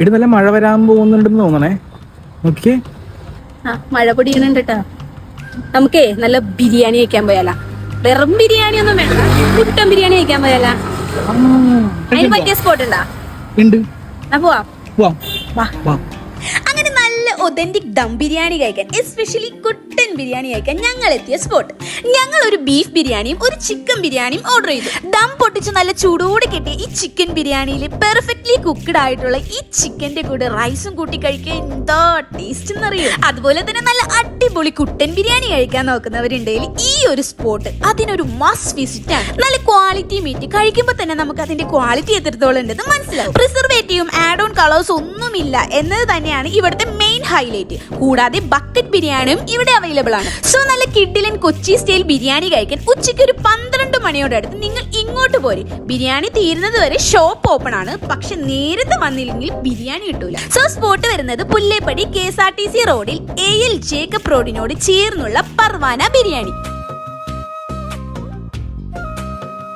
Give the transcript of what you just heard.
ഇവിടെ നല്ല മഴ വരാൻ പോകുന്നുണ്ടെന്ന് തോന്നണേ. നോക്കിയേ, മഴ പൊടിയുന്നുണ്ട് കേട്ടോ. നമുക്കേ നല്ല ബിരിയാണി കഴിക്കാൻ പോയാലാ? വെറും ബിരിയാണി ഒന്നും വേണ്ട, കുട്ടൻ ബിരിയാണി കഴിക്കാൻ പോയാലാ? അതിന് പറ്റിയ സ്പോട്ട് ഉണ്ടാ? ഉണ്ട്. പോവാം. വാ. അങ്ങനെ നല്ല ഒതന്റിക് ദം ബിരിയാണി കഴിക്കാൻ, എസ്പെഷ്യലി കുട്ടൻ ബിരിയാണി കഴിക്കാൻ ഞങ്ങൾ എത്തിയ സ്പോട്ട്. ഞങ്ങൾ ഒരു ബീഫ് ബിരിയാണിയും ഒരു ചിക്കൻ ബിരിയാണിയും ഓർഡർ ചെയ്തു. ദം പൊട്ടിച്ച് നല്ല ചൂടോടെ കിട്ടിയ ഈ ചിക്കൻ ബിരിയാണിയിൽ പെർഫെക്റ്റ്ലി കുക്ക്ഡ് ആയിട്ടുള്ള ഈ ചിക്കന്റെ കൂടെ റൈസും കൂട്ടി കഴിക്കാൻ എന്താ ടേസ്റ്റ് എന്നറിയോ. അതുപോലെ തന്നെ നല്ല അടിപൊളി കുട്ടൻ ബിരിയാണി കഴിക്കാൻ നോക്കുന്നവരുണ്ടെങ്കിൽ ഈ ഒരു സ്പോട്ട് അതിനൊരു മസ്റ്റ് വിസിറ്റ് ആണ്. നല്ല ക്വാളിറ്റി മീറ്റ് കഴിക്കുമ്പോൾ തന്നെ നമുക്ക് അതിന്റെ ക്വാളിറ്റി എത്രത്തോളം ഉണ്ടെന്ന് മനസ്സിലാവും. പ്രിസർവേറ്റീവും ആഡ് ഓൺ കളേഴ്സ് ഒന്നുമില്ല എന്നത് തന്നെയാണ് ഇവിടുത്തെ മെയിൻ ഹൈലൈറ്റ്. കൂടാതെ ബക്കറ്റ് ബിരിയാണിയും ഇവിടെ അവൈലബിൾ ആണ്. സോ നല്ല കിഡിലൻ കൊച്ചി സ്റ്റൈൽ ബിരിയാണി കഴിക്കാൻ ഉച്ചയ്ക്ക് ഒരു 12 മണിയോടെ അടുത്ത് നിങ്ങൾ ഇങ്ങോട്ട് പോരെ. ബിരിയാണി തീരുന്നത് വരെ ഷോപ്പ് ഓപ്പൺ ആണ്, പക്ഷെ നേരത്തെ വന്നില്ലെങ്കിൽ ബിരിയാണി കിട്ടൂല. സോ സ്പോട്ട് വരുന്നത് പുല്ലേപ്പടി KSRTC റോഡിൽ AL ജേക്കബ് റോഡിനോട് ചേർന്നുള്ള പർവാന ബിരിയാണി.